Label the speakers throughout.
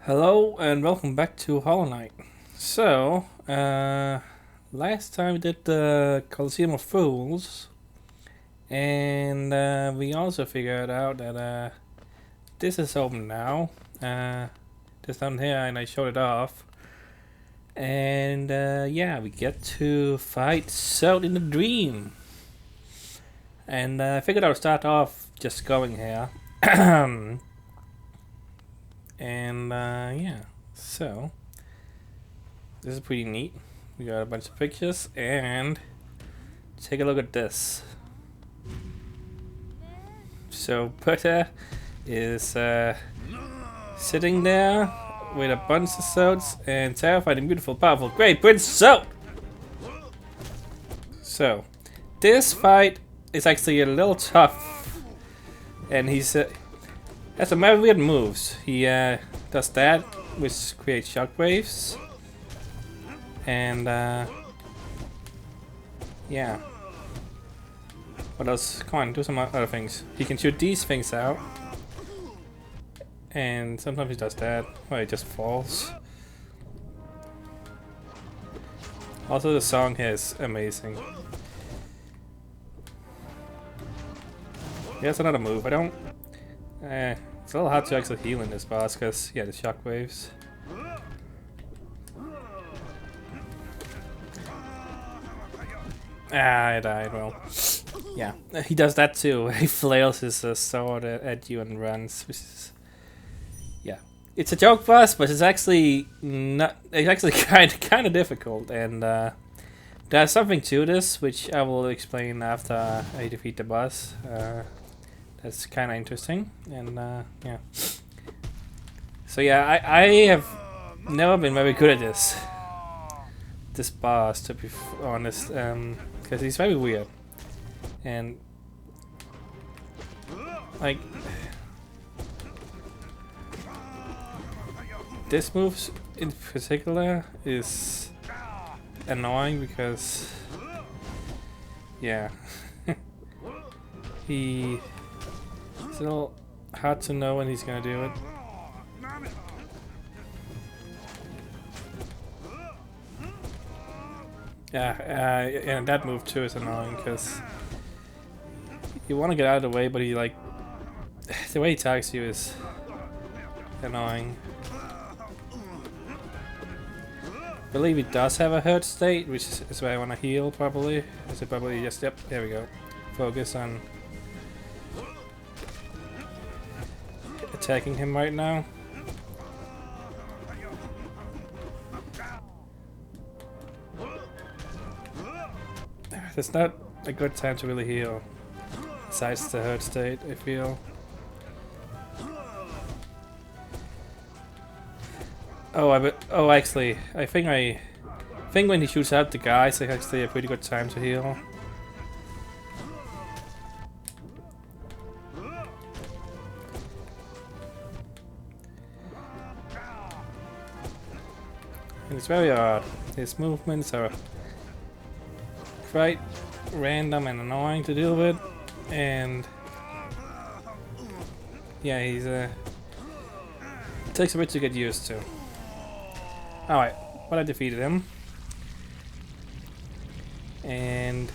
Speaker 1: Hello and welcome back to Hollow Knight. So, last time we did the Colosseum of Fools, and we also figured out that this is open now. This down here, and I showed it off. And yeah, we get to fight Zote in the Dream. And I figured I would start off just going here. And yeah, so this is pretty neat. We got a bunch of pictures, and take a look at this. So Putter is sitting there with a bunch of Zotes and terrified and beautiful, powerful, great Prince Zote. So this fight is actually a little tough, and he's has some very weird moves. He does that, which creates shockwaves. And yeah. What else? Come on, do some other things. He can shoot these things out. And sometimes he does that. Well, he just falls. Also, the song here is amazing. Here's another move. I don't... it's a little hard to actually heal in this boss because, yeah, the shockwaves. Ah, I died. Well, yeah, he does that too. He flails his sword at you and runs, which is, yeah, it's a joke boss, but it's actually not. It's actually kind of difficult, and there's something to this, which I will explain after I defeat the boss. That's kind of interesting, and yeah. So yeah, I have never been very good at this boss, to be honest, because he's very weird, and like this move in particular is annoying because, yeah, it's a little hard to know when he's gonna do it. Yeah, and that move too is annoying because you want to get out of the way, but he like the way he attacks you is annoying. I believe he does have a hurt state, which is where I want to heal probably. Is it probably just, yep, there we go. Focus on attacking him right now. It's not a good time to really heal, besides the hurt state, I feel. Oh, actually, I think when he shoots out the guys, it's actually a pretty good time to heal. And it's very odd. His movements are quite random and annoying to deal with, and yeah, he's takes a bit to get used to. Alright, but I defeated him, and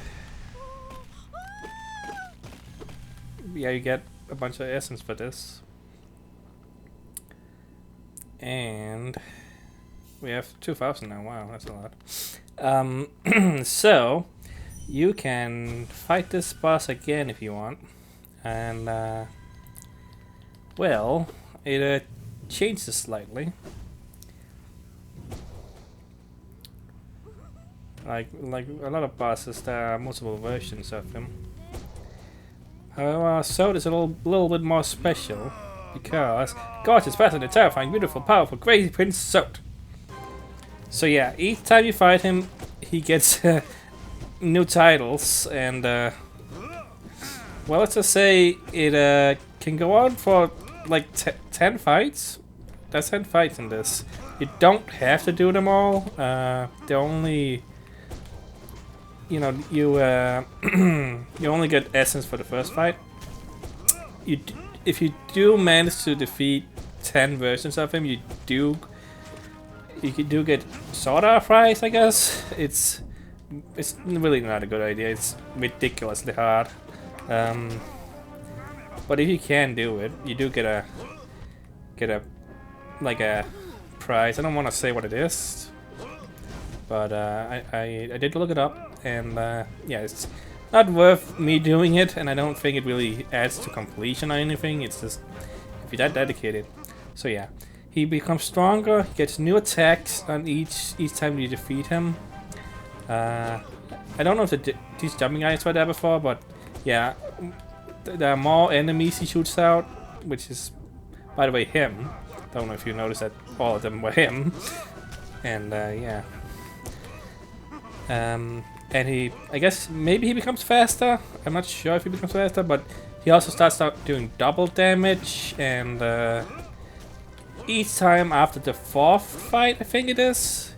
Speaker 1: yeah, you get a bunch of essence for this, and we have 2,000 now. Wow, that's a lot. So you can fight this boss again if you want, and well, it changes slightly. Like a lot of bosses, there are multiple versions of him. However, Zote is a little bit more special because gorgeous, fascinating, terrifying, beautiful, powerful, crazy Prince Zote. So yeah, each time you fight him, he gets new titles, and well, let's just say it can go on for like 10 fights. There's 10 fights in this. You don't have to do them all. The only, you know, you you only get essence for the first fight. If you do manage to defeat 10 versions of him, you do get sort of fries, I guess. It's really not a good idea. It's ridiculously hard. But if you can do it, you do get a like a prize. I don't want to say what it is, but I did look it up, and yeah, it's not worth me doing it, and I don't think it really adds to completion or anything. It's just if you're that dedicated. So yeah, he becomes stronger. He gets new attacks on each time you defeat him. I don't know if these jumping guys were there before, but yeah, there are more enemies he shoots out, which is, by the way, him. Don't know if you noticed that all of them were him. And yeah. And I guess maybe he becomes faster. I'm not sure if he becomes faster, but he also starts doing double damage, and each time after the 4th fight, I think it is,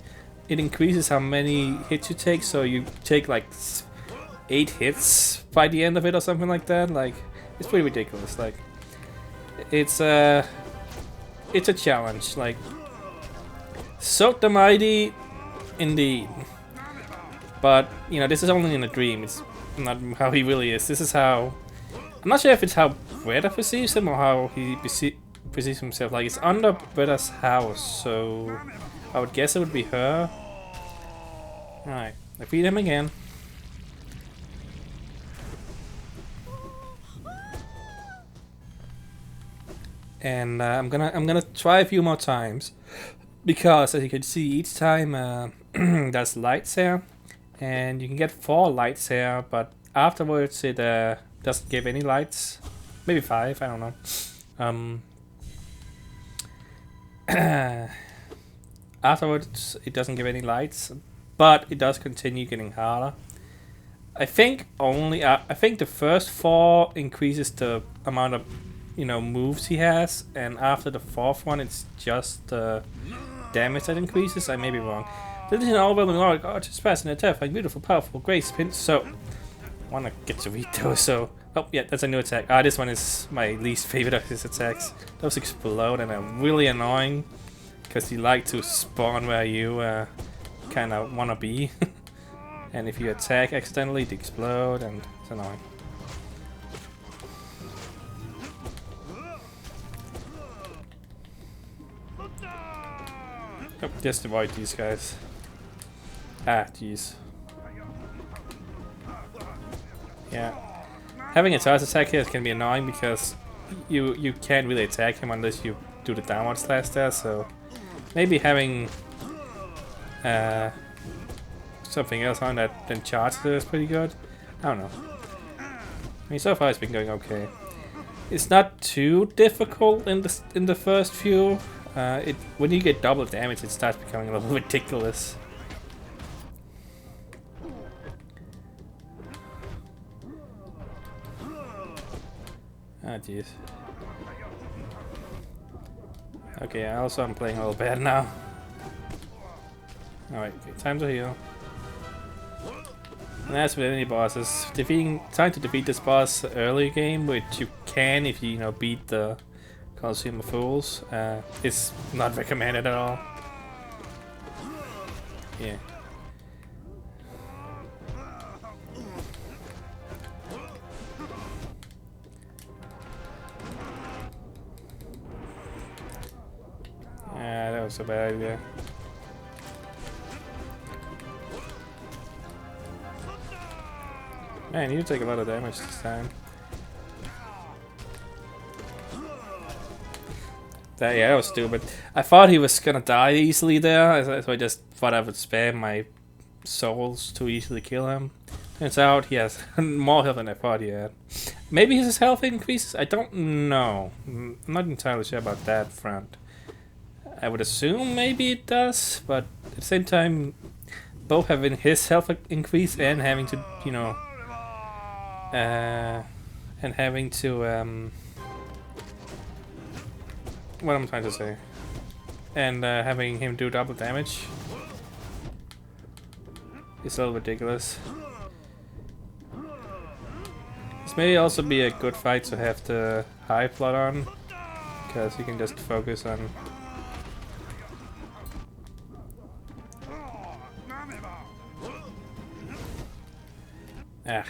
Speaker 1: it increases how many hits you take, so you take like 8 hits by the end of it or something like that. Like, it's pretty ridiculous. Like, it's a challenge. Like, Zote the Mighty, indeed. But, you know, this is only in a dream. It's not how he really is. This is how... I'm not sure if it's how Greta perceives him or how he perceives himself. Like, it's under Greta's house, so I would guess it would be her. Alright, I feed him again. And I'm gonna try a few more times, because as you can see, each time there's lights here, and you can get 4 lights here, but afterwards it doesn't give any lights. Maybe 5, I don't know. Afterwards it doesn't give any lights, but it does continue getting harder. I think the first 4 increases the amount of, you know, moves he has, and after the 4th one it's just damage that increases. I may be wrong. This is an overwhelming aura, gorgeous, fascinating, terrifying, beautiful, powerful, great spin. So I want to get to read those. So oh yeah, that's a new attack. This one is my least favorite of his attacks. Those explode and are really annoying, because you like to spawn where you kind of want to be. And if you attack accidentally, they explode, and it's annoying. Oh, just avoid these guys. Jeez. Yeah. Having a charge attack here can be annoying, because you can't really attack him unless you do the downward slash there, so maybe having something else on that than charge is pretty good. I don't know. I mean, so far it's been going okay. It's not too difficult in the first few. When you get double damage, it starts becoming a little ridiculous. Ah, jeez. Okay, also I'm playing a little bad now. Alright, okay, time to heal. And as with any bosses, trying to defeat this boss early game, which you can if you beat the Coliseum of Fools, is not recommended at all. Yeah. That was a bad idea. Man, you take a lot of damage this time. That was stupid. I thought he was gonna die easily there, so I just thought I would spam my souls to easily kill him. Turns out he has more health than I thought he had. Maybe his health increases? I don't know. I'm not entirely sure about that front. I would assume maybe it does, but at the same time, both having his health increase and having to, what am I trying to say? And having him do double damage is a little ridiculous. This may also be a good fight to have the high plot on, because you can just focus on Ah.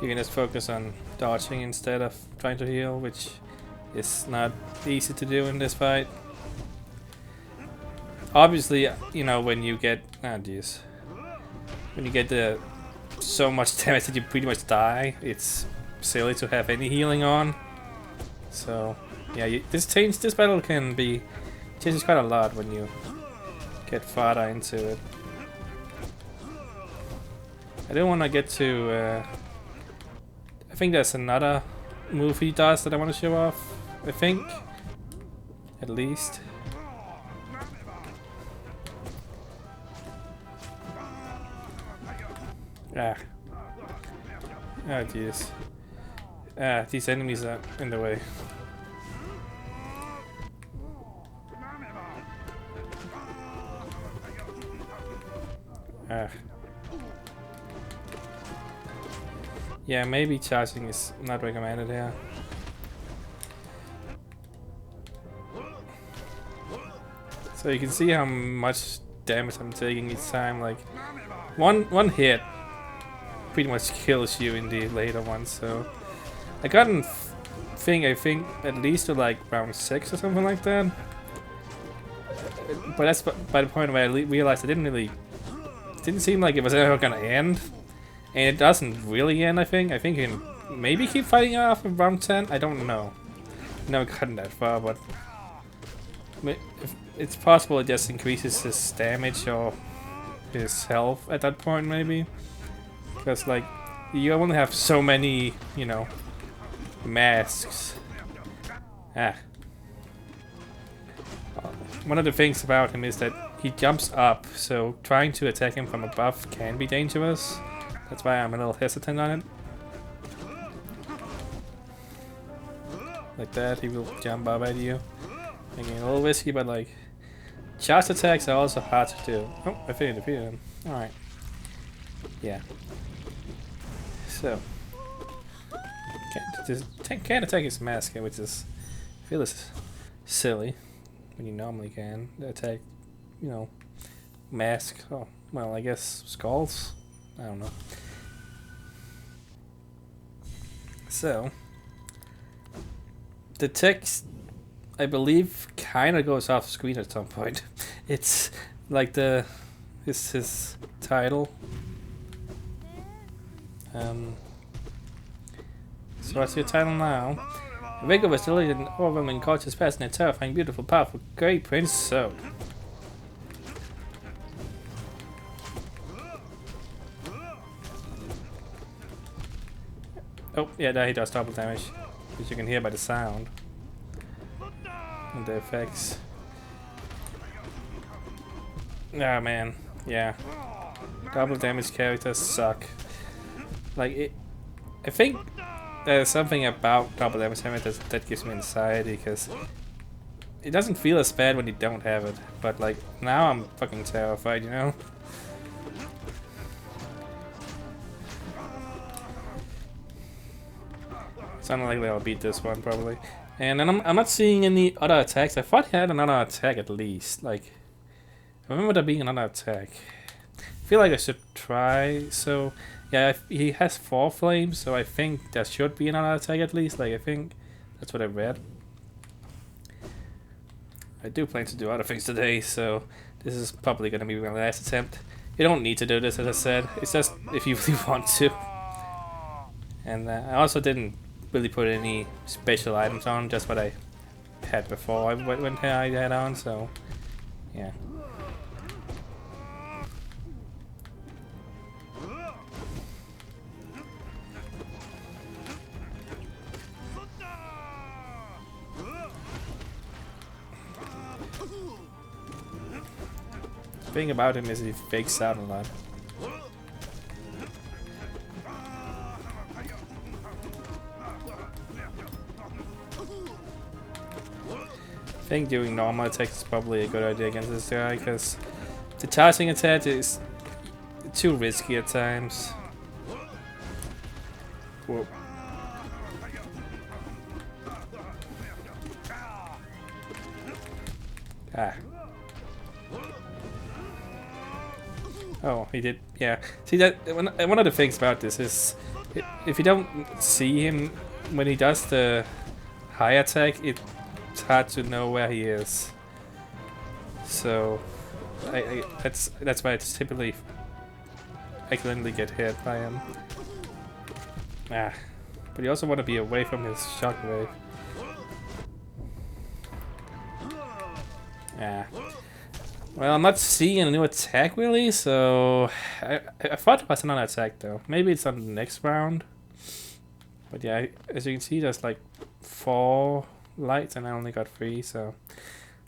Speaker 1: You can just focus on dodging instead of trying to heal, which is not easy to do in this fight. Obviously, you know, when you get... Ah, jeez. When you get the so much damage that you pretty much die, it's silly to have any healing on. So, yeah, this battle can be... changes quite a lot when you get farther into it. I don't want to get to... I think there's another move he does that I want to show off. I think. At least. Ah. Oh jeez. Ah, these enemies are in the way. Ah. Yeah, maybe charging is not recommended here. So you can see how much damage I'm taking each time. Like one hit pretty much kills you in the later ones. So I got I think at least to like round 6 or something like that. But that's by the point where I realized it didn't seem like it was ever gonna end. And it doesn't really end, I think. I think you can maybe keep fighting off in round 10. I don't know. Never gotten that far, but if it's possible it just increases his damage or his health at that point, maybe. Because, like, you only have so many, you know, masks. Ah. One of the things about him is that he jumps up, so trying to attack him from above can be dangerous. That's why I'm a little hesitant on it. Like that, he will jump up at you. Making it a little risky, but like... charge attacks are also hard to do. Oh, I think I defeated him. Alright. Yeah. So... Can't attack his mask, which is... I feel is silly. When you normally can attack, you know, mask. Oh, well, I guess skulls? I don't know. So, the text, I believe, kind of goes off screen at some point. It's like his title. So what's your title now? A vigorous, diligent, overwhelming, gorgeous, passionate, terrifying, beautiful, powerful, great Prince Zote. Oh, yeah, there he does double damage, which you can hear by the sound and the effects. Ah, man, yeah. Double damage characters suck. Like, I think there's something about double damage that gives me anxiety, because it doesn't feel as bad when you don't have it. But, like, now I'm fucking terrified, you know? It's unlikely I'll beat this one, probably. And then I'm not seeing any other attacks. I thought he had another attack at least. Like, I remember there being another attack. I feel like I should try. So, yeah, he has 4 flames, so I think there should be another attack at least. Like, I think that's what I read. I do plan to do other things today, so this is probably going to be my last attempt. You don't need to do this, as I said. It's just if you really want to. And I also didn't really put any special items on, just what I had before I went I had on, so yeah. The thing about him is he fakes out a lot. I think doing normal attacks is probably a good idea against this guy, because the charging attack is too risky at times. Whoa. Ah. Oh, he did. Yeah. See that one of the things about this is if you don't see him when he does the high attack, it's hard to know where he is. So that's why it's typically accidentally get hit by him. Ah, but you also want to be away from his shockwave. Ah. Well, I'm not seeing a new attack really, so I thought it was another attack though. Maybe it's on the next round. But yeah, as you can see, there's like 4 lights and I only got 3, so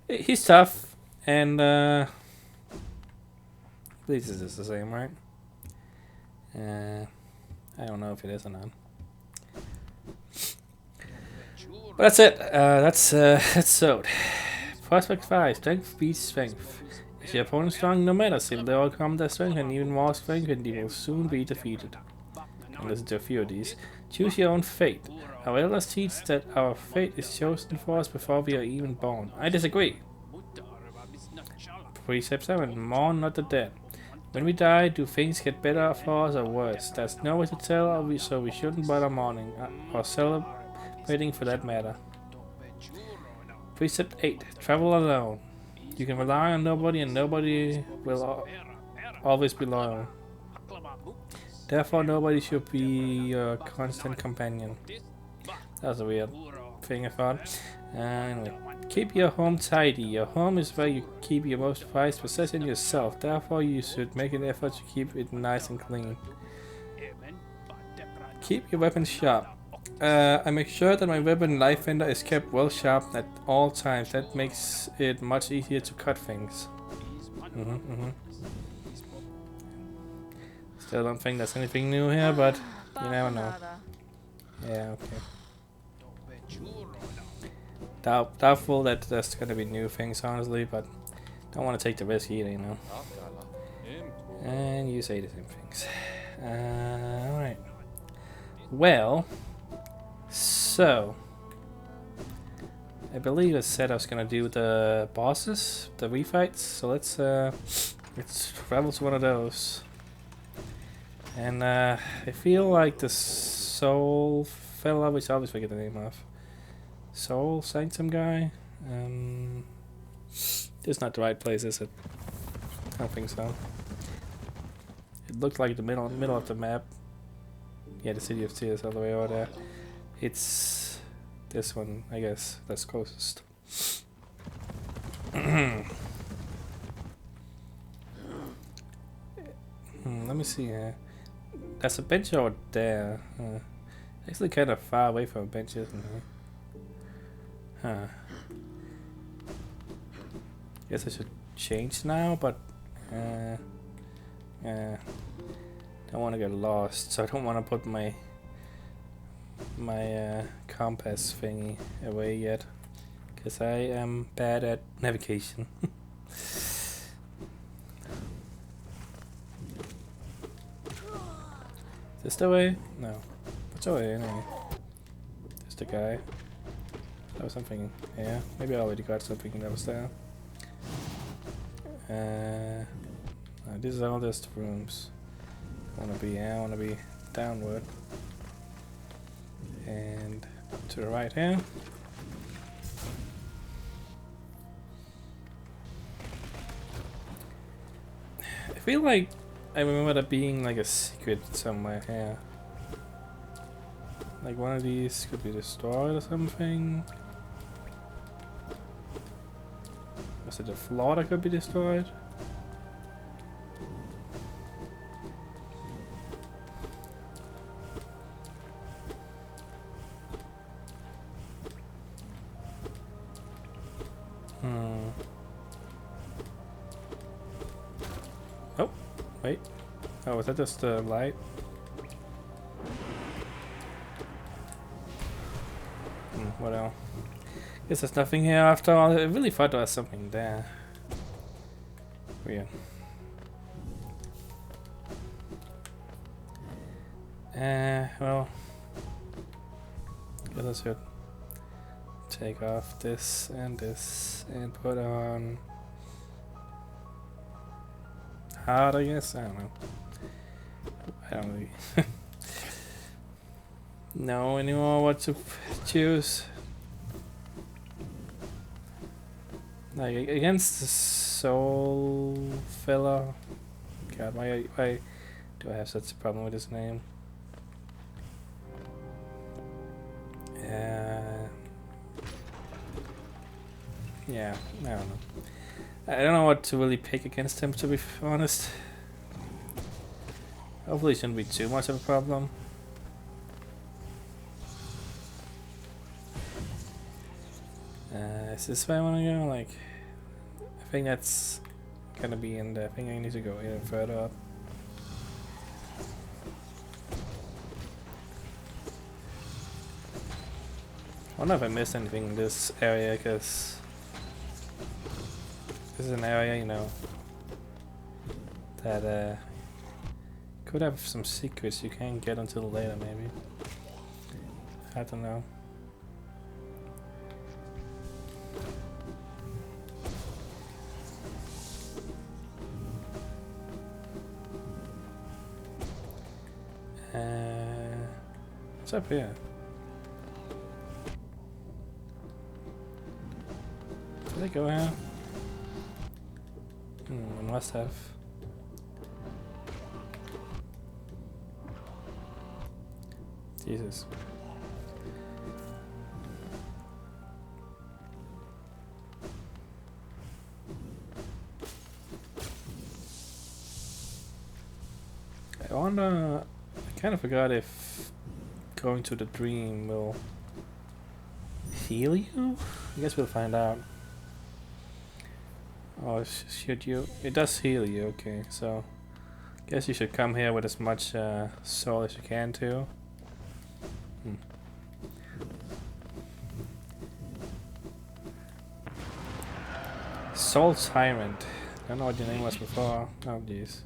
Speaker 1: he's tough. And I believe this is the same, right? I don't know if it is or not. But that's it. That's Zote. Prospect 5, strength beats strength. Is your opponent strong? No matter, still they all come their strength and even more strength and they will soon be defeated. And listen to a few of these. Choose your own fate. Our elders teach that our fate is chosen for us before we are even born. I disagree. Precept 7, mourn not the dead. When we die, do things get better for us or worse? There's no way to tell, so we shouldn't bother mourning, or celebrating for that matter. Precept 8, travel alone. You can rely on nobody and nobody will always be loyal. Therefore nobody should be your constant companion. That was a weird thing I thought. Anyway, keep your home tidy. Your home is where you keep your most prized possession yourself. Therefore you should make an effort to keep it nice and clean. Keep your weapons sharp. I make sure that my weapon life fender is kept well sharp at all times. That makes it much easier to cut things. Still don't think there's anything new here, but you never know. Yeah, okay. Doubtful that there's gonna be new things, honestly, but don't want to take the risk either, you know. And you say the same things. Alright. Well, so I believe I said I was gonna do the bosses, the refights. So let's travel to one of those. And I feel like the soul fella, which I always forget the name of, soul sanctum guy. This is not the right place, is it? I don't think so. It looked like the middle of the map. Yeah, the city of tears all the way over there. It's this one, I guess. That's closest. Let me see here. There's a bench over there. Actually, kind of far away from a bench, isn't it? Huh. Guess I should change now, but don't want to get lost, so I don't want to put my compass thingy away yet, because I am bad at navigation. Is this the way? No. What's the way anyway? Just the guy. That was something. Yeah, maybe I already got something that was there. This is all just rooms. I wanna be downward. And to the right here. I feel like I remember there being like a secret somewhere here. Like one of these could be destroyed or something. Was it the floor that could be destroyed? Oh, wait. Oh, was that just the light? What else? Guess there's nothing here after all. I really thought there was something there. Weird. Well, guess I should take off this and put on hard, I guess. I don't know. I don't really know anymore what to choose. Like against the soul filler. God, why do I have such a problem with his name? Yeah, I don't know. I don't know what to really pick against him, to be honest. Hopefully it shouldn't be too much of a problem. Is this where I want to go? Like, I think that's gonna be in there. I think I need to go even further up. I wonder if I missed anything in this area, because this is an area, you know, that could have some secrets you can't get until later, maybe. I don't know. What's up here? Did I go here? I must have. Jesus. I wonder. I kind of forgot if going to the dream will heal you? I guess we'll find out. Oh, should you? It does heal you, okay, so guess you should come here with as much soul as you can too. Soul Tyrant. I don't know what your name was before. Oh jeez.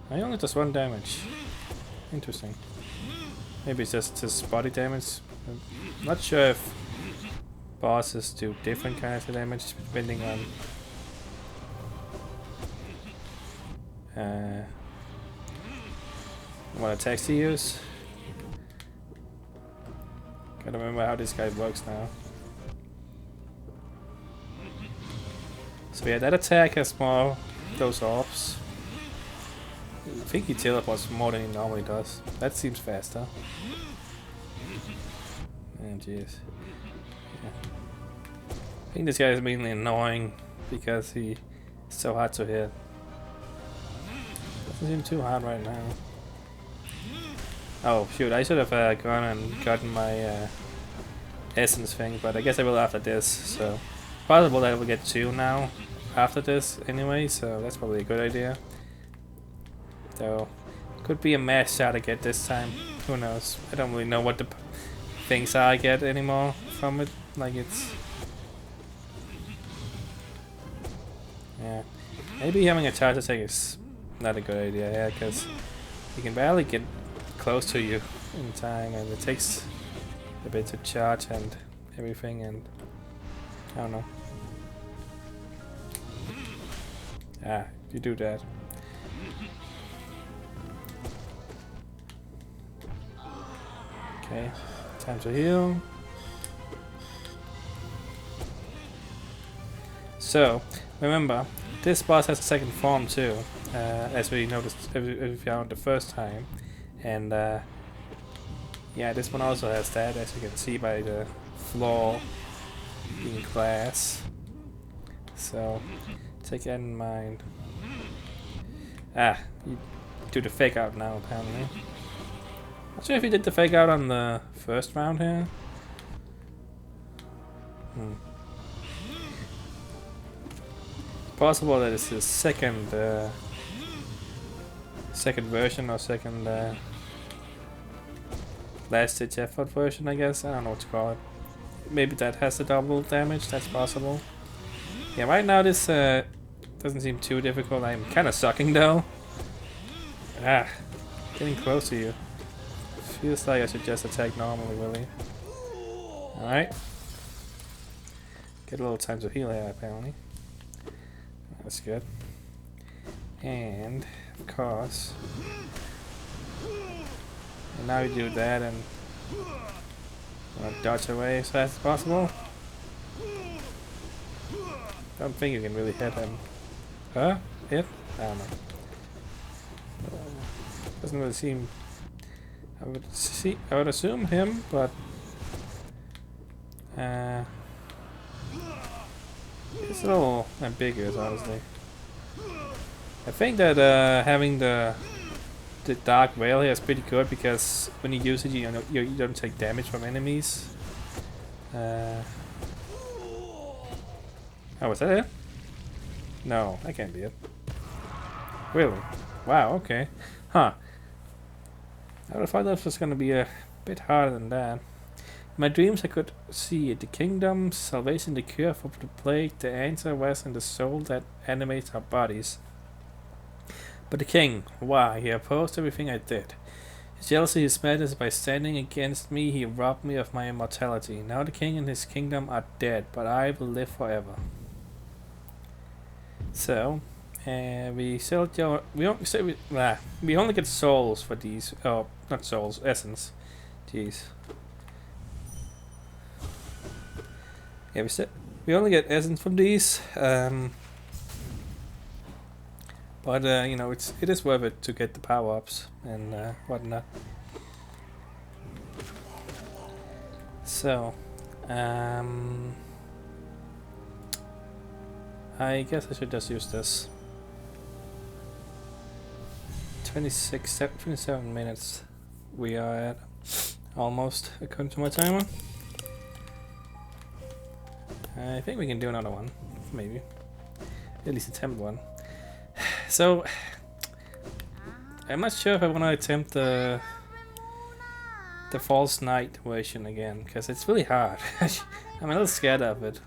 Speaker 1: I only does 1 damage. Interesting. Maybe it's just body damage. I'm not sure if bosses do different kinds of damage depending on what attacks to use. Gotta remember how this guy works now. So yeah, that attack has more those orbs. I think he teleports more than he normally does. That seems faster. Oh jeez. Yeah. I think this guy is mainly annoying because he's so hard to hit. Doesn't seem too hard right now. Oh shoot, I should have gone and gotten my essence thing, but I guess I will after this, so possible that I will get 2 now after this anyway, so that's probably a good idea. Though, could be a mess shot I get this time, who knows. I don't really know what the things are I get anymore from it, like it's... Yeah, maybe having a charge attack is not a good idea, yeah, because you can barely get close to you in time, and it takes a bit to charge and everything, and I don't know. Ah, you do that. Okay, time to heal. So, remember, this boss has a second form too, as we noticed, as we found the first time. And yeah, this one also has that, as you can see by the floor being glass. So take that in mind. Ah, you do the fake out now apparently. Not sure if you did the fake out on the first round here. Possible that it's the second version or second last ditch effort version, I guess. I don't know what to call it. Maybe that has the double damage, that's possible. Yeah, right now this doesn't seem too difficult. I'm kind of sucking though. Ah, getting close to you. Feels like I should just attack normally, really. Alright. Get a little time to heal here, apparently. That's good. And, of course... And now you do that and... dodge away as fast as possible. Don't think you can really hit him. Huh? Hit? I don't know. Doesn't really seem... I would assume him, but... it's a little ambiguous, honestly. I think that having the dark veil here is pretty good because when you use it, you don't take damage from enemies. Oh, was that it? No, that can't be it. Really? Wow. Okay. Huh. I would have thought that was gonna be a bit harder than that. In my dreams, I could see it. The kingdom, salvation, the cure for the plague, the answer was in the soul that animates our bodies. But the king, why? He opposed everything I did. His jealousy, his madness, by standing against me, he robbed me of my immortality. Now the king and his kingdom are dead, but I will live forever. So, we only get souls for these. Oh, not souls, essence. Jeez. Yeah, we only get essence from these. But you know, it is worth it to get the power ups and whatnot. So, I guess I should just use this. 27 minutes we are at, almost, according to my timer. I think we can do another one, maybe. At least attempt one. So, I'm not sure if I want to attempt the False Knight version again, because it's really hard. I'm a little scared of it.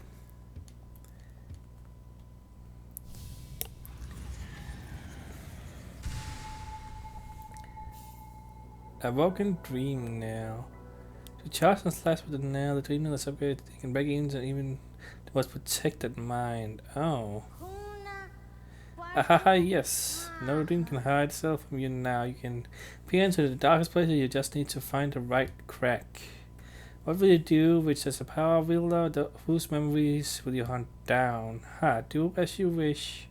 Speaker 1: Awoken Dream now. To charge and slash with the nail, the dream nail is upgraded. You can break into even the most protected mind. Oh. Ahaha, yes. No dream can hide itself from you now. You can peer into the darkest places. You just need to find the right crack. What will you do with just a power wielder? Whose memories will you hunt down? Ha, do as you wish.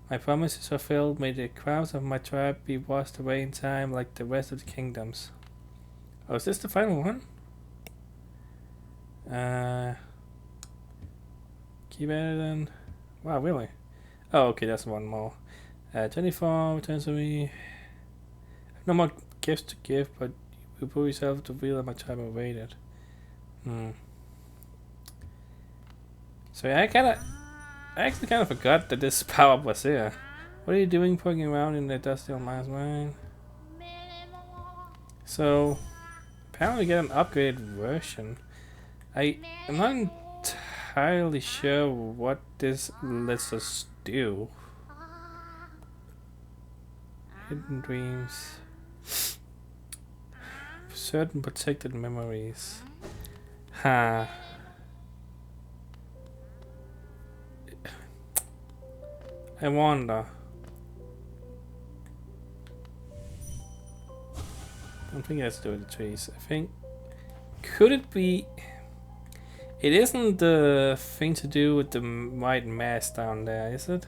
Speaker 1: My promise is fulfilled. May the crowns of my tribe be washed away in time like the rest of the kingdoms. Oh, is this the final one? Keep at it then. Wow, really? Oh, okay, that's one more. 24 returns to me. I have no more gifts to give, but you prove yourself to feel that my tribe awaited. So yeah, I actually kind of forgot that this power up was here. What are you doing poking around in the dusty old mine's mine? So, apparently we get an upgraded version. I'm not entirely sure what this lets us do. Hidden dreams. Certain protected memories. Ha. I wonder. I don't think it has to do with the trees. I think... Could it be... It isn't the thing to do with the white mass down there, is it?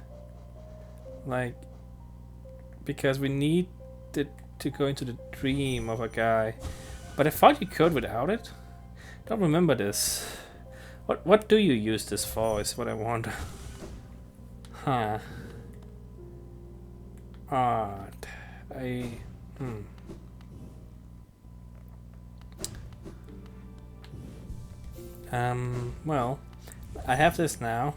Speaker 1: Like... Because we need it to go into the dream of a guy. But I thought you could without it. Don't remember this. What do you use this for is what I wonder. Huh. Odd. Well, I have this now.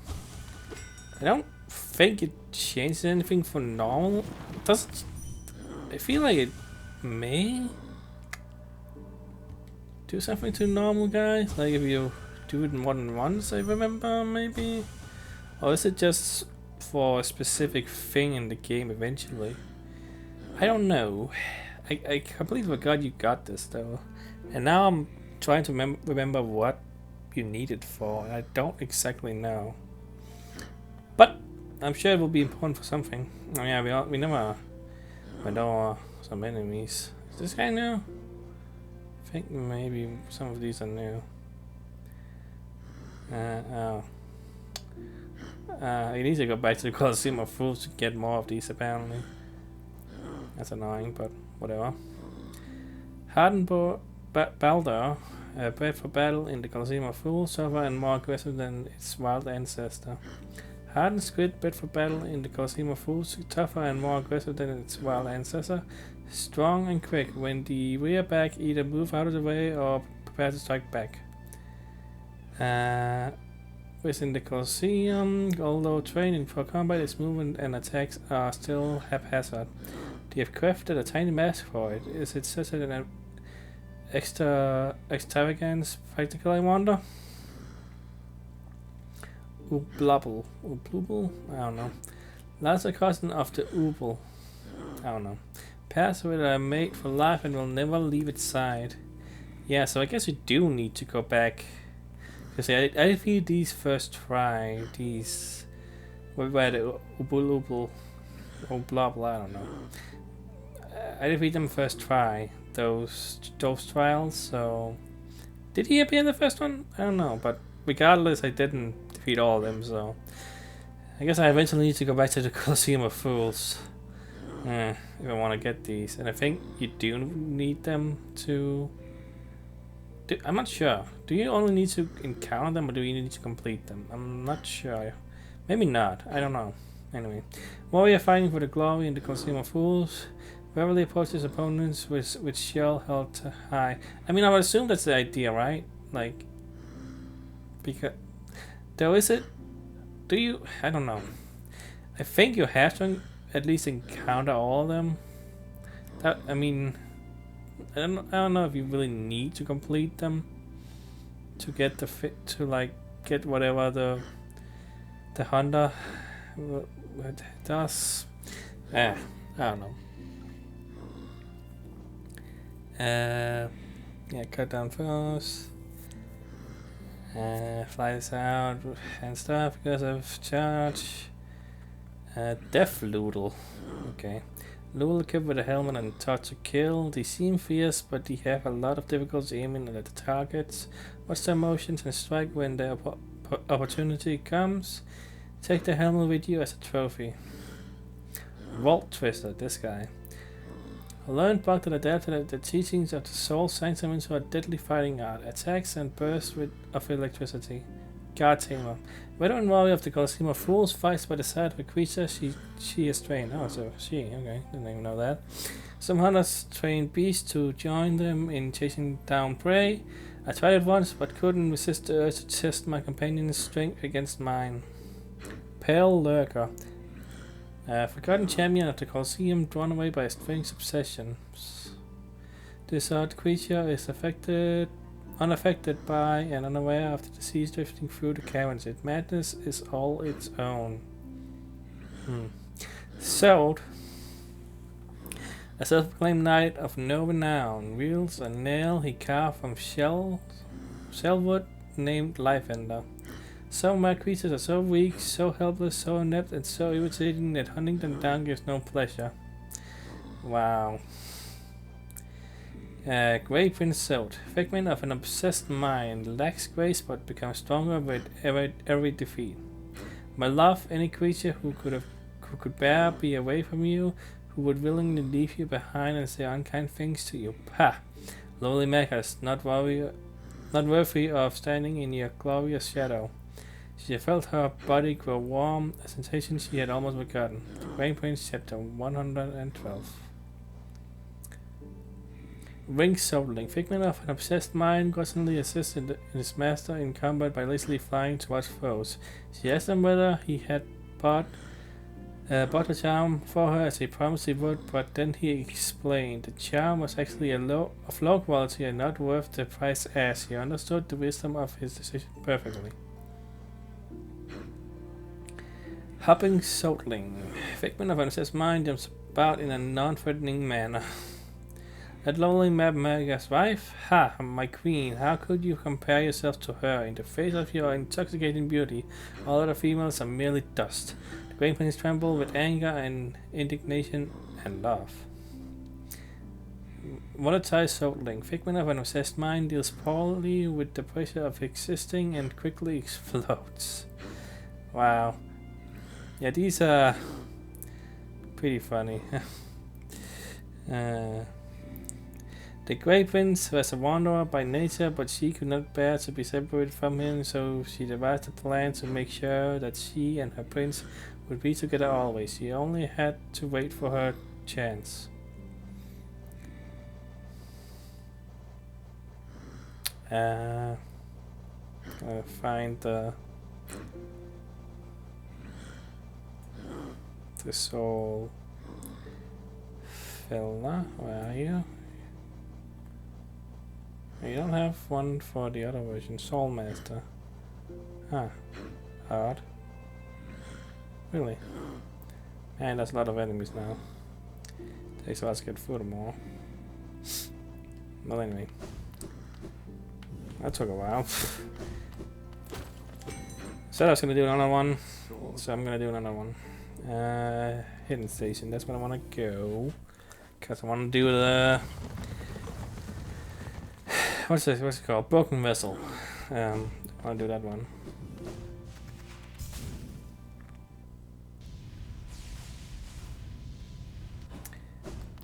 Speaker 1: I don't think it changes anything for normal. Doesn't. I feel like it may do something to normal guys. Like if you do it more than once, I remember, maybe. Or is it just for a specific thing in the game eventually? I don't know. I completely forgot you got this though. And now I'm trying to remember what you need it for. And I don't exactly know. But I'm sure it will be important for something. Oh yeah, we never went over some enemies. Is this guy new? I think maybe some of these are new. You need to go back to the Colosseum of Fools to get more of these apparently. That's annoying, but whatever. Hardened Baldur, bred for battle in the Colosseum of Fools, tougher and more aggressive than its wild ancestor. Hardened squid, bred for battle in the Colosseum of Fools, tougher and more aggressive than its wild ancestor. Strong and quick. When the rear back, either move out of the way or prepare to strike back. Within the Colosseum, although training for combat, its movement and attacks are still haphazard. They have crafted a tiny mask for it. Is it such an extravagance practical, I wonder? Ooblubble. Ooblubble? I don't know. Larger cousin of the Ooble. I don't know. Pairs with are made for life and will never leave its side. Yeah, so I guess you do need to go back. Because I feel these first try. These. What were the Ooble? Ooblubble, I don't know. I defeat them first try, those trials, so... Did he appear in the first one? I don't know, but regardless, I didn't defeat all of them, so... I guess I eventually need to go back to the Colosseum of Fools. If I want to get these. And I think you do need them to... I'm not sure. Do you only need to encounter them, or do you need to complete them? I'm not sure. Maybe not. I don't know. Anyway. Warrior fighting for the glory in the Colosseum of Fools. Beverly approaches opponents with shield held high. I mean, I would assume that's the idea, right? Like, because though is it? Do you? I don't know. I think you have to at least encounter all of them. That I mean, I don't know if you really need to complete them to get the fit to like get whatever the hunter does. I don't know. Yeah, cut down first. Fly this out and stuff because of charge. Death Loodle. Okay. Loodle equipped with a helmet and taught to kill. They seem fierce, but they have a lot of difficulty aiming at the targets. Watch their motions and strike when the opportunity comes. Take the helmet with you as a trophy. Vault Twister, this guy. A learned bug that adapted the teachings of the soul sank them into a deadly fighting art. Attacks and bursts of electricity. God Tamer. Veteran warrior of the Colosseum of Fools fights by the side of a creature she is trained. Oh, so she, okay, didn't even know that. Some hunters train beasts to join them in chasing down prey. I tried it once, but couldn't resist the urge to test my companion's strength against mine. Pale Lurker. Forgotten champion of the Colosseum, drawn away by a strange obsession. This odd creature is unaffected by and unaware of the disease drifting through the caverns. Its madness is all its own. Zote, a self-proclaimed knight of no renown, wields a nail he carved from shellwood named Lifeender. Some mad creatures are so weak, so helpless, so inept, and so irritating that hunting them down gives no pleasure. Wow. Grey Prince Zote, figment of an obsessed mind, lacks grace but becomes stronger with every defeat. My love, any creature who could bear be away from you, who would willingly leave you behind and say unkind things to you. Pah! Lowly Megas, not worthy of standing in your glorious shadow. She felt her body grow warm, a sensation she had almost forgotten. The Grey Prince, chapter 112. Ring Soutling, figment of an obsessed mind, constantly assisted his master in combat by lazily flying towards foes. She asked him whether he had bought a charm for her as he promised he would, but then he explained the charm was actually of low quality and not worth the price as he understood the wisdom of his decision perfectly. Hopping Soutling, figment of an obsessed mind, jumps about in a non-threatening manner. That lonely Mab Maga's wife? Ha, my queen, how could you compare yourself to her? In the face of your intoxicating beauty, all other females are merely dust. The Great Prince tremble with anger and indignation and love. Volatile Zoteling. Figment of an obsessed mind, deals poorly with the pressure of existing and quickly explodes. Wow. Yeah, these are pretty funny. The Great Prince was a wanderer by nature, but she could not bear to be separated from him, so she devised a plan to make sure that she and her prince would be together always. She only had to wait for her chance. Find the soul fella. Where are you? You don't have one for the other version. Soul Master. Huh. Odd. Really? Man, there's a lot of enemies now. Takes a while to get through them all. Well, anyway. That took a while. Said I was gonna do another one, so I'm gonna do another one. Hidden Station, that's what I wanna go. Cause I wanna do the... What's it called? Broken Vessel. I wanna do that one.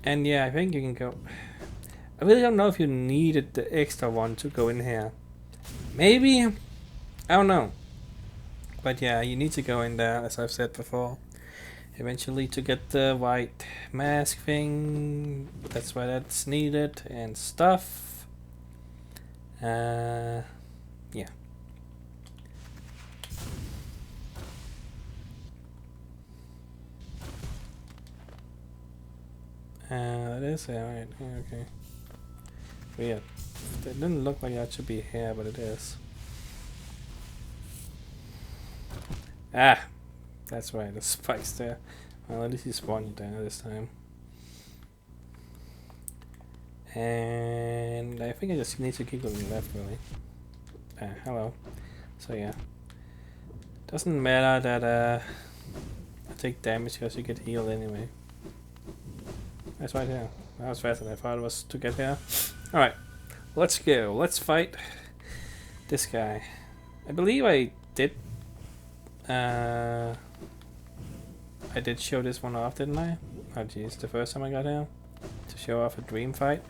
Speaker 1: And yeah, I think you can go... I really don't know if you needed the extra one to go in here. Maybe? I don't know. But yeah, you need to go in there, as I've said before. Eventually to get the white mask thing. That's why that's needed and stuff. Yeah. That is it, right? Yeah, okay. Weird. It didn't look like that should be here, but it is. Ah! That's right, the spike's there. Well, at least he spawned there this time. And I think I just need to keep going left, really. Ah, hello. So yeah. Doesn't matter that I take damage because you get healed anyway. That's right here. That was faster than I thought it was to get here. Alright, let's go. Let's fight this guy. I believe I did show this one off, didn't I? Oh jeez, the first time I got here to show off a dream fight.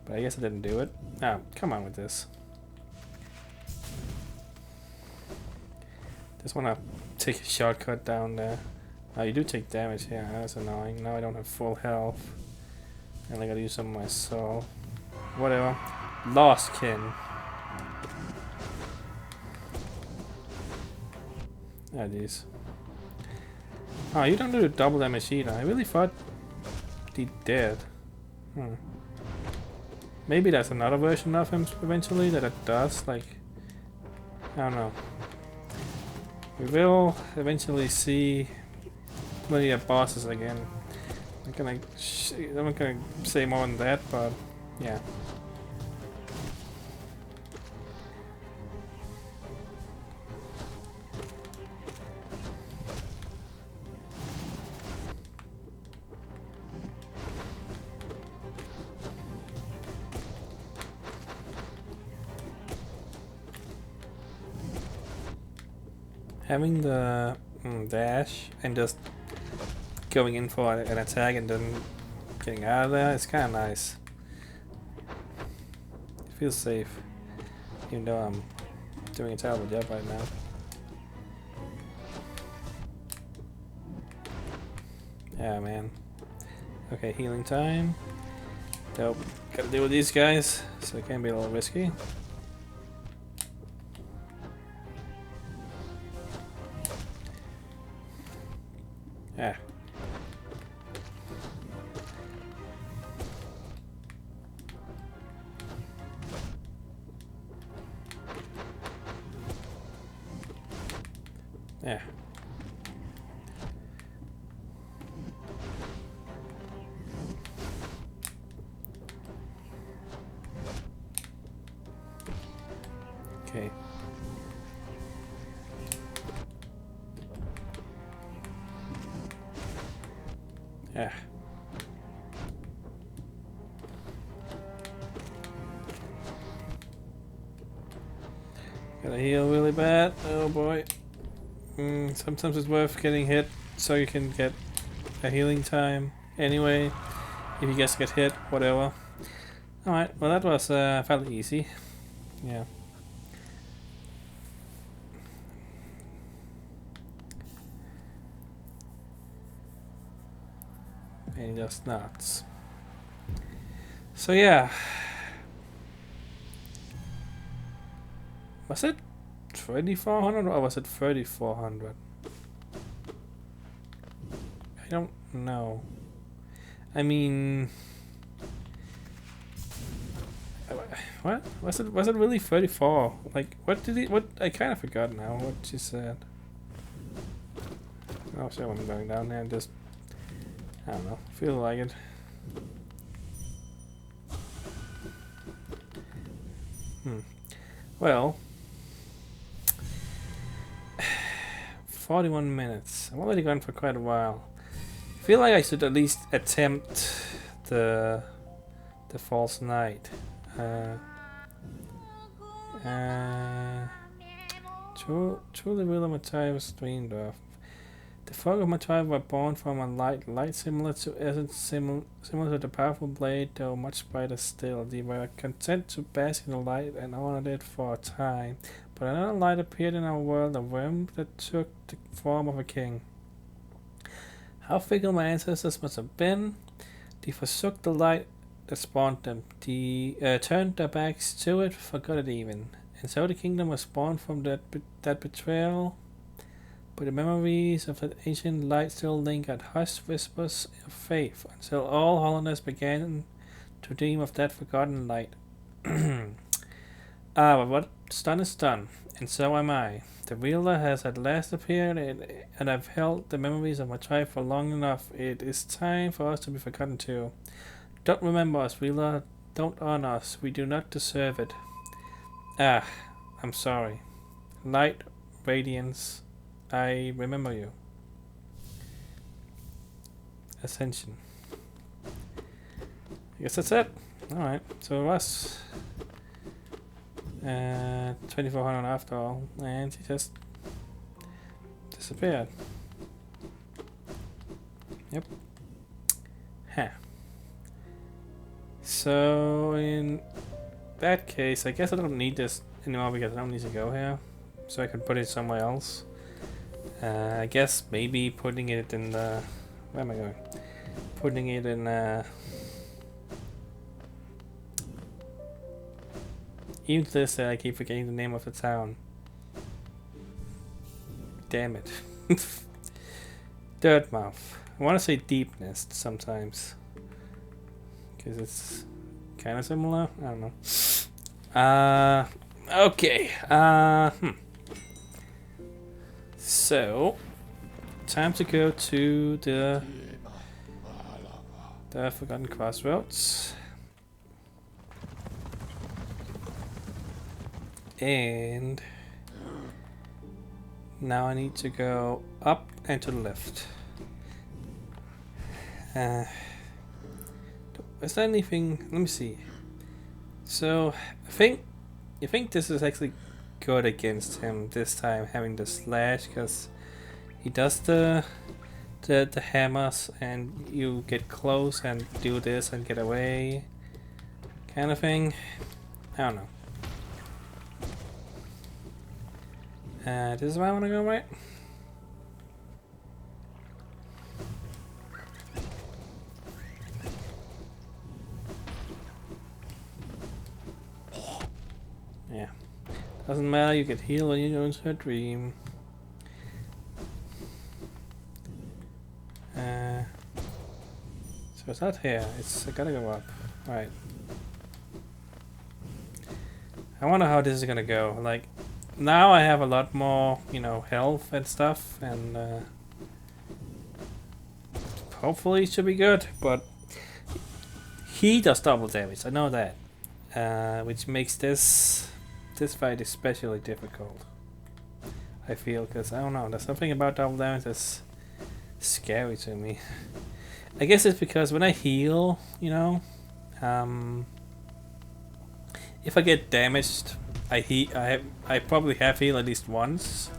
Speaker 1: But I guess I didn't do it. Ah, come on with this. Just wanna take a shortcut down there. Oh, you do take damage here. That's annoying. Now I don't have full health. And I gotta use some of my soul. Whatever. Lost kin. Ah, these. Oh, you don't do the double damage either. I really thought he did. Maybe there's another version of him eventually that it does. Like, I don't know. We will eventually see many of the bosses again. I'm not gonna say more than that, but yeah. Having the dash and just going in for an attack and then getting out of there is kind of nice. It feels safe, even though I'm doing a terrible job right now. Yeah, man. Okay, healing time. Nope, gotta deal with these guys, so it can be a little risky. Yeah. Yeah. Okay. Yeah. Gotta heal really bad. Oh boy. Sometimes it's worth getting hit so you can get a healing time. Anyway, if you guys get hit, whatever. Alright, well that was fairly easy. Yeah. And he does nuts. So yeah. Was it 2400 or was it 3400? I don't know. I mean, what was it? Was it really 34? Like, what did he? What? I kind of forgot now what she said. Oh, so I'm going down there and just, I don't know, feel like it. Well, 41 minutes. I'm already gone for quite a while. I feel like I should at least attempt the false night. Truly will my tribe was dreamed of. The folk of my tribe were born from a light similar to essence, similar to the powerful blade, though much brighter still. They were content to bask in the light and honored it for a time. But another light appeared in our world, a worm that took the form of a king. How fickle my ancestors must have been. They forsook the light that spawned them. They turned their backs to it, forgot it even. And so the kingdom was born from that betrayal. But the memories of that ancient light still lingered, hushed whispers of faith, until all hollowness began to dream of that forgotten light. But what's done is done, and so am I. The wielder has at last appeared, and I've held the memories of my tribe for long enough. It is time for us to be forgotten too. Don't remember us, wielder. Don't honor us. We do not deserve it. I'm sorry. Light, radiance, I remember you. Ascension. I guess that's it. Alright, so it was 2400 after all, and he just disappeared. Yep. Huh. So in that case, I guess I don't need this anymore because I don't need to go here. So I could put it somewhere else. I guess maybe putting it in the... Where am I going? Putting it in... Even this, I keep forgetting the name of the town. Damn it. Dirtmouth. I want to say Deepness sometimes. Because it's kind of similar. I don't know. Okay. So, time to go to the Forgotten Crossroads. And now I need to go up and to the left. Is there anything? Let me see. So I think this is actually good against him this time, having the slash, because he does the hammers and you get close and do this and get away, kind of thing. I don't know. This is where I want to go, right? Yeah. Doesn't matter, you get healed when you go into a dream. So it's not here, I gotta go up. Right. I wonder how this is gonna go. Like, now I have a lot more, you know, health and stuff, and hopefully it should be good, but he does double damage, I know that. Which makes this fight especially difficult, I feel, because I don't know, there's something about double damage that's scary to me. I guess it's because when I heal, you know, if I get damaged, I probably have healed at least once.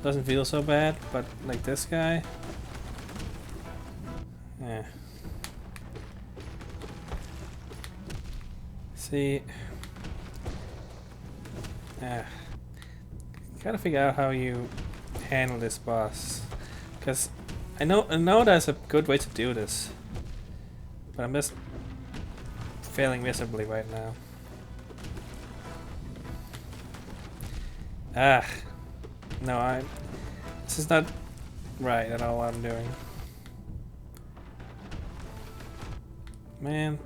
Speaker 1: Doesn't feel so bad, but like this guy, yeah. See, gotta figure out how you handle this boss, because I know there's a good way to do this, but I'm just failing miserably right now. No, this is not right at all what I'm doing. Man.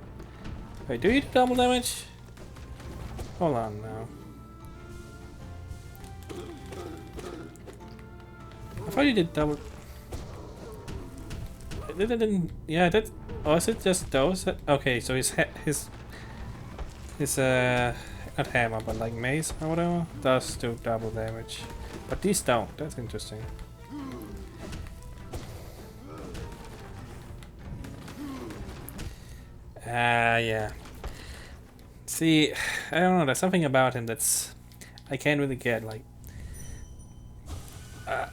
Speaker 1: Wait, do you do double damage? Hold on now. I thought you did double. It didn't. Yeah, that. Oh, is it just those? Okay, so his not hammer, but like mace or whatever does do double damage, but these don't. That's interesting. Yeah. See, I don't know. There's something about him that's I can't really get. Like,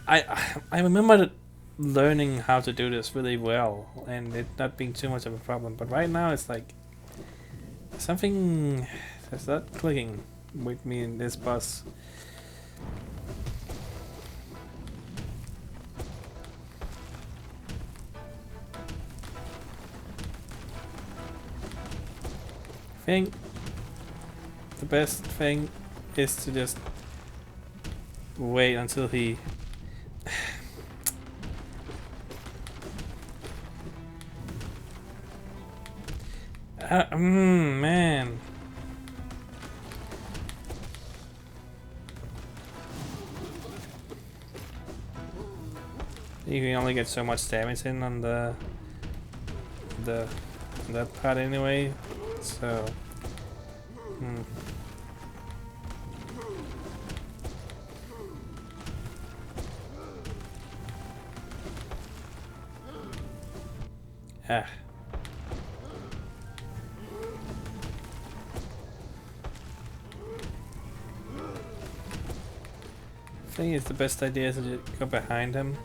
Speaker 1: I remember learning how to do this really well, and it not being too much of a problem. But right now, it's like something that's not clicking with me in this boss. I think the best thing is to just wait until he man. You can only get so much damage in on that part anyway, so I think it's the best idea is to just go behind him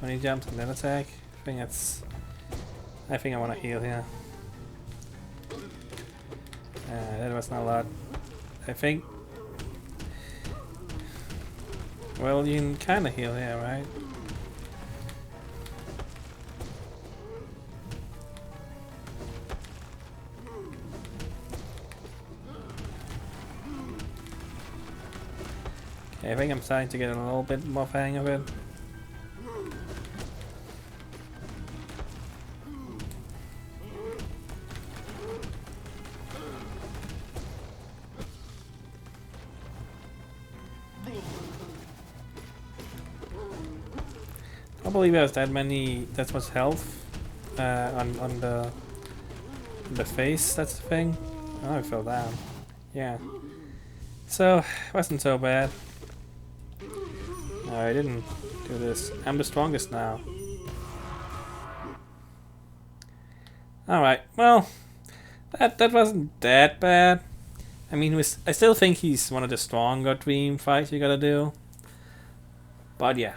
Speaker 1: when he jumps and then attack. I think I want to heal here. That was not a lot. I think. Well, you can kind of heal here, right? Okay, I think I'm starting to get a little bit more hang of it. I don't believe there's that much health on the face. That's the thing. Oh, I fell down. Yeah. So it wasn't so bad. No, I didn't do this. I'm the strongest now. All right. Well, that wasn't that bad. I mean, I still think he's one of the stronger Dream fights you gotta do. But yeah.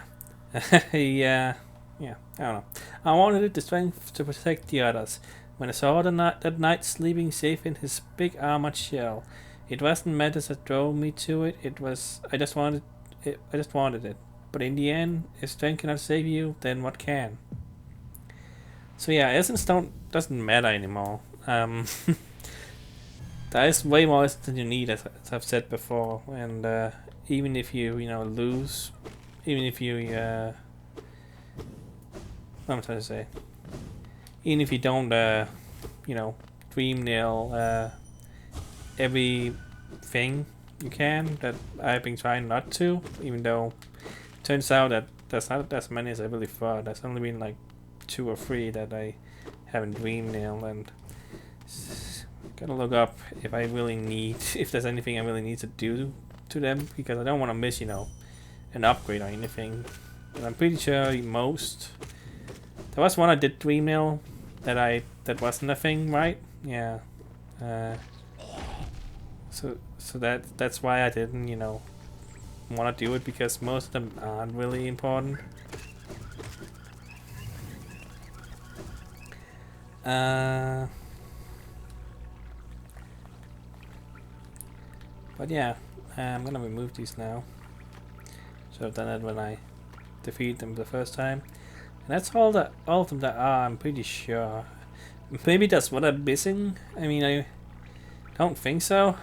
Speaker 1: Yeah, I don't know. I wanted the strength to protect the others. When I saw that knight sleeping safe in his big armored shell, it wasn't matters that drove me to it. I just wanted it. But in the end, if strength cannot save you, then what can? So yeah, essence doesn't matter anymore. There is way more essence than you need, as I've said before, and even if you lose. Even if you, what am I trying to say? Even if you don't, dream nail everything you can, that I've been trying not to, even though it turns out that there's not as many as I really thought. There's only been like 2 or 3 that I haven't dream nailed, and gotta look up if there's anything I really need to do to them, because I don't want to miss, an upgrade or anything. And I'm pretty sure most There was one I did Dream Mill that wasn't a thing, right? Yeah. So that's why I didn't, you know, want to do it, because most of them aren't really important. But yeah, I'm gonna remove these now. So I've done it when I defeat them the first time. And that's all of them that are, I'm pretty sure. Maybe that's what I'm missing. I mean, I don't think so.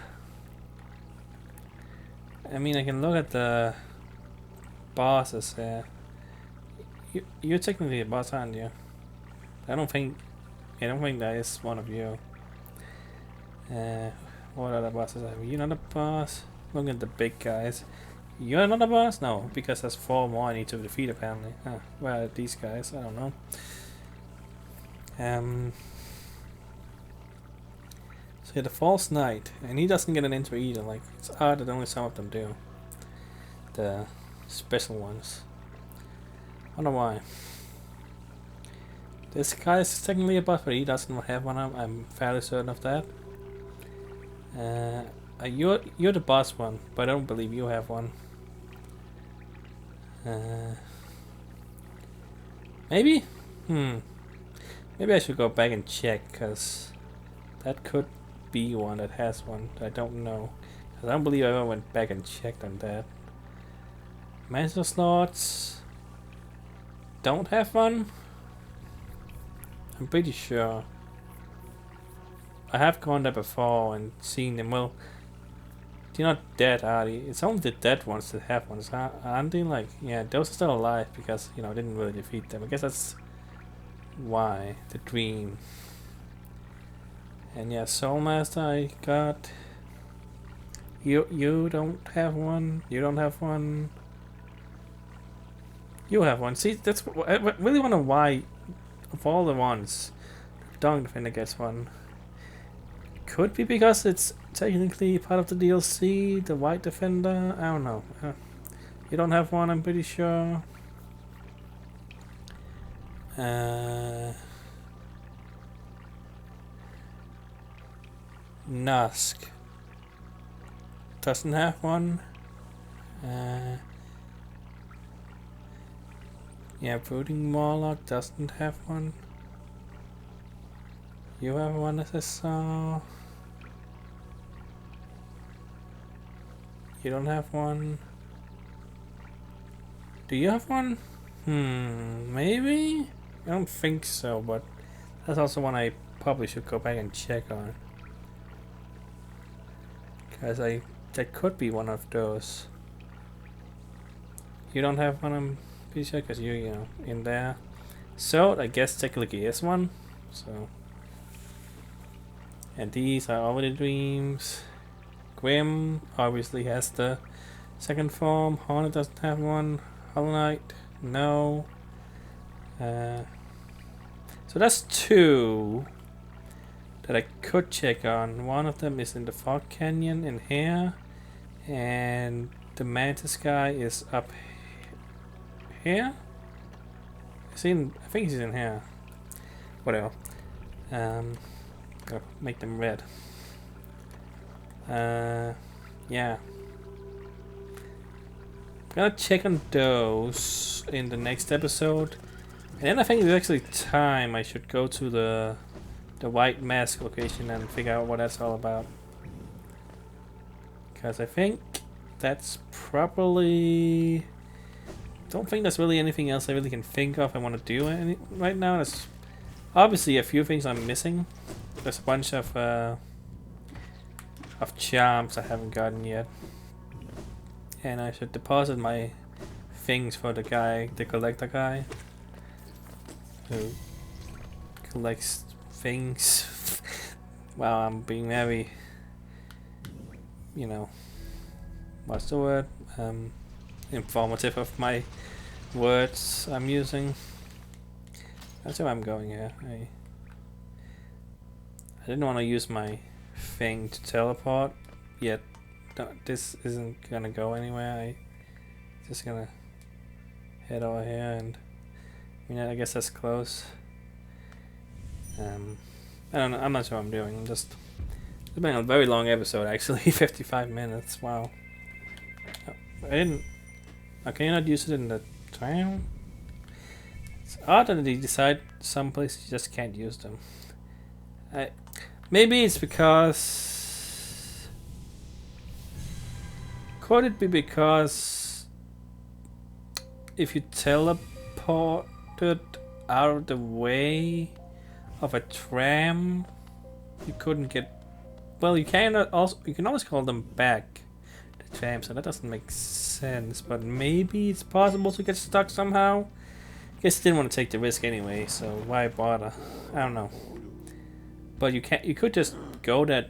Speaker 1: I mean, I can look at the bosses there. You're technically a boss, aren't you? I don't think that is one of you. What other bosses are you? Not a boss? Look at the big guys. You're not a boss? No, because there's 4 more I need to defeat apparently. Where are these guys? I don't know. So yeah, the False Knight, and he doesn't get an intro either. Like, it's odd that only some of them do. The special ones. Wonder why. This guy is technically a boss, but he doesn't have one. I'm fairly certain of that. You're the boss one, but I don't believe you have one. Maybe? Maybe I should go back and check, because that could be one that has one. I don't know. I don't believe I ever went back and checked on that. Master slots don't have one? I'm pretty sure. I have gone there before and seen them. Well, they're not dead, are they? It's only the dead ones that have ones, aren't they? Like, yeah, those are still alive because, you know, I didn't really defeat them. I guess that's why. The dream. And yeah, Soul Master I got. You don't have one. You don't have one. You have one. See, that's I really wonder why, of all the ones, Dong Defender gets one. Could be because it's technically part of the DLC, the White Defender. I don't know. You don't have one, I'm pretty sure. Nusk doesn't have one. Yeah, Brooding Warlock doesn't have one. You have one, as I saw. You don't have one. Do you have one? Maybe? I don't think so, but that's also one I probably should go back and check on. Because that could be one of those. You don't have one, I'm pretty sure, because you know, in there. So, I guess technically is one. So. And these are already dreams. Grim obviously has the second form. Hornet doesn't have one. Hollow Knight, no. So that's 2 that I could check on. One of them is in the Fog Canyon in here, and the Mantis guy is up here. Is he in, I think he's in here. Whatever. Gotta make them red. Yeah. I'm gonna check on those in the next episode. And then I think it's actually time I should go to the White Mask location and figure out what that's all about. Because I think that's probably... Don't think there's really anything else I really can think of I want to do right now. There's obviously a few things I'm missing. There's a bunch of charms I haven't gotten yet. And I should deposit my things for the guy, the collector guy, who collects things. Wow, I'm being very, you know, what's the word? Informative of my words I'm using. That's where I'm going here. I didn't want to use my thing to teleport, yet this isn't gonna go anywhere. I just gonna head over here and mean, I guess that's close. I don't know. I'm not sure what I'm doing. It's been a very long episode, actually. 55 minutes. Wow. Oh, I didn't. Can you not use it in the tram? It's odd that they decide some places you just can't use them. Maybe it's because. Could it be because if you teleported out of the way of a tram, you couldn't get. Well, you can always call them back, the tram. So that doesn't make sense. But maybe it's possible to get stuck somehow. Guess didn't want to take the risk anyway, so why bother? I don't know. But you can't. You could just go do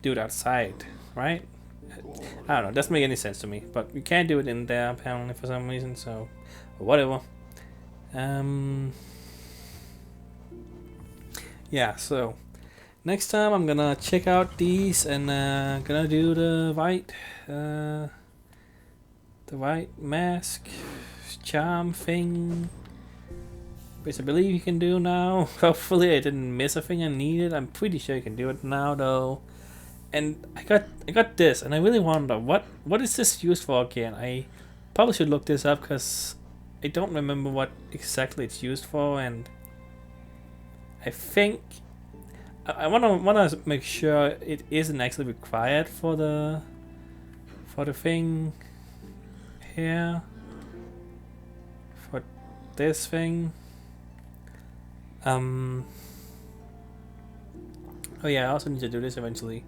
Speaker 1: it outside, right? I don't know. It doesn't make any sense to me. But you can't do it in there apparently for some reason. So whatever. Yeah. So next time I'm gonna check out these and gonna do the white mask charm thing, which I believe you can do now. Hopefully I didn't miss a thing I needed. I'm pretty sure you can do it now though. And I got this, and I really wonder what is this used for again. I probably should look this up because I don't remember what exactly it's used for, and I think I wanna make sure it isn't actually required for the thing here, for this thing. Oh yeah, I also need to do this eventually,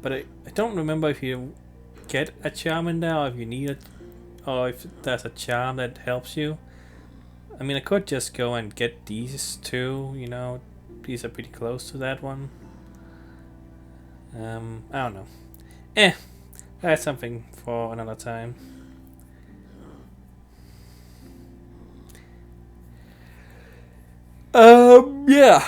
Speaker 1: but I don't remember if you get a charm in there, or if you need it, or if there's a charm that helps you. I mean, I could just go and get these two, you know, these are pretty close to that one. I don't know. That's something for another time. Yeah.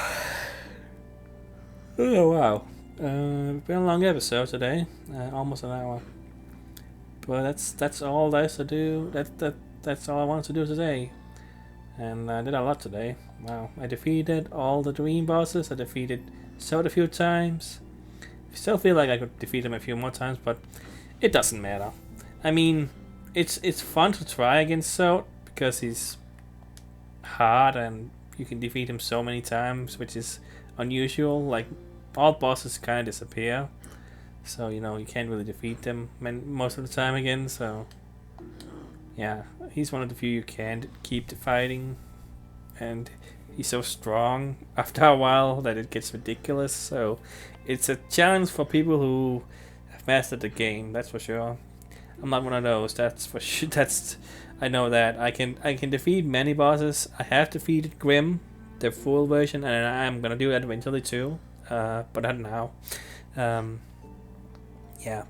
Speaker 1: Oh wow. Been a long episode today, almost an hour. But that's all there is to do. That's all I wanted to do today, and I did a lot today. Wow, I defeated all the dream bosses. I defeated Zote a few times. I still feel like I could defeat him a few more times, but it doesn't matter. I mean, it's fun to try against Zote because he's hard and you can defeat him so many times, which is unusual. Like, all bosses kind of disappear, so you know you can't really defeat them most of the time again. So yeah, he's one of the few you can keep fighting, and he's so strong after a while that it gets ridiculous. So it's a challenge for people who have mastered the game, that's for sure. I'm not one of those, that's for sure. I know that I can defeat many bosses. I have defeated Grim, the full version, and I'm gonna do that eventually too. But not now. Yeah.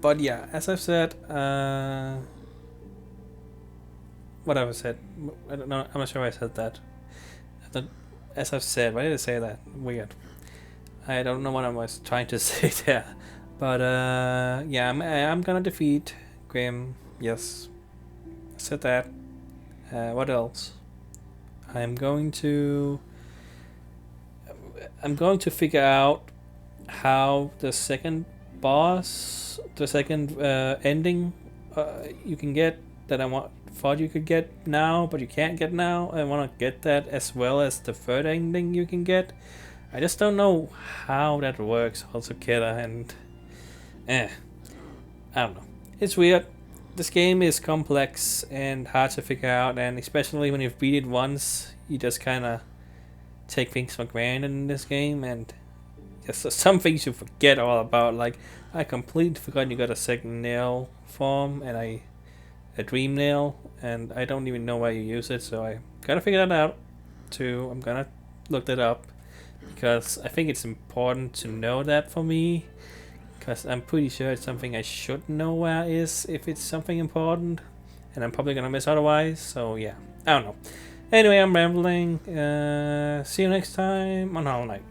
Speaker 1: But yeah, as I've said, what have I said? I don't know. I'm not sure I said that. As I've said, why did I say that? Weird. I don't know what I was trying to say there. But yeah, I'm gonna defeat Grim. Yes, I said that. What else? I'm going to figure out how the second boss, the second ending you can get that thought you could get now, but you can't get now. I want to get that as well as the third ending you can get. I just don't know how that works altogether, and I don't know. It's weird. This game is complex and hard to figure out, and especially when you've beat it once, you just kind of take things for granted in this game, and just some things you forget all about. Like, I completely forgot you got a second nail form and a dream nail, and I don't even know why you use it, so I gotta figure that out too. I'm gonna look that up because I think it's important to know that for me, because I'm pretty sure it's something I should know where it is if it's something important, and I'm probably gonna miss otherwise. So yeah, I don't know. Anyway, I'm rambling. See you next time on Hollow Knight.